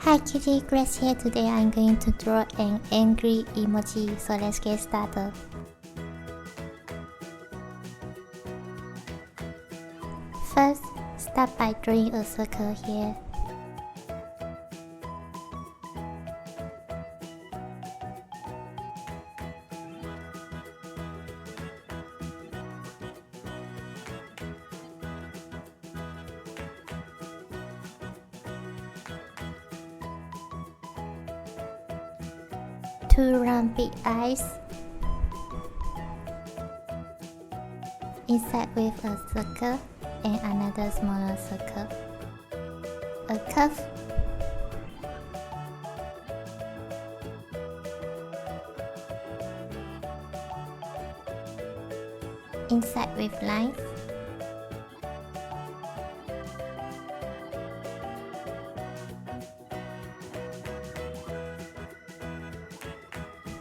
Hi Kitty, Grace here. Today I'm going to draw an angry emoji, so let's get started. First, start by drawing a circle here. Two round big eyes. Inside with a circle and another smaller circle. A curve. Inside with lines.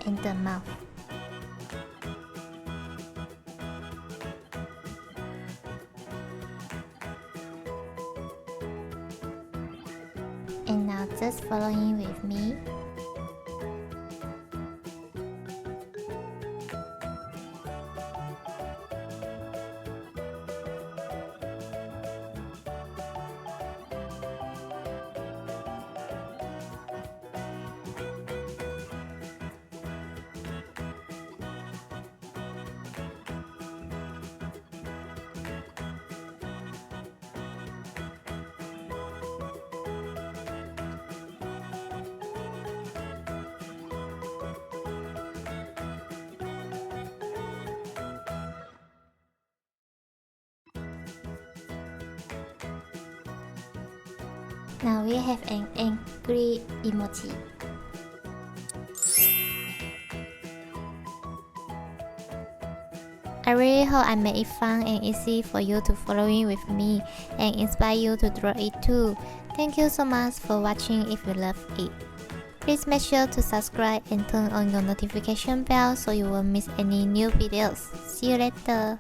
And the mouth. And now just following with me. Now we have an angry emoji. I really hope I made it fun and easy for you to following with me and inspire you to draw it too. Thank you so much for watching. If you love it, please make sure to subscribe and turn on your notification bell so you won't miss any new videos. See you later.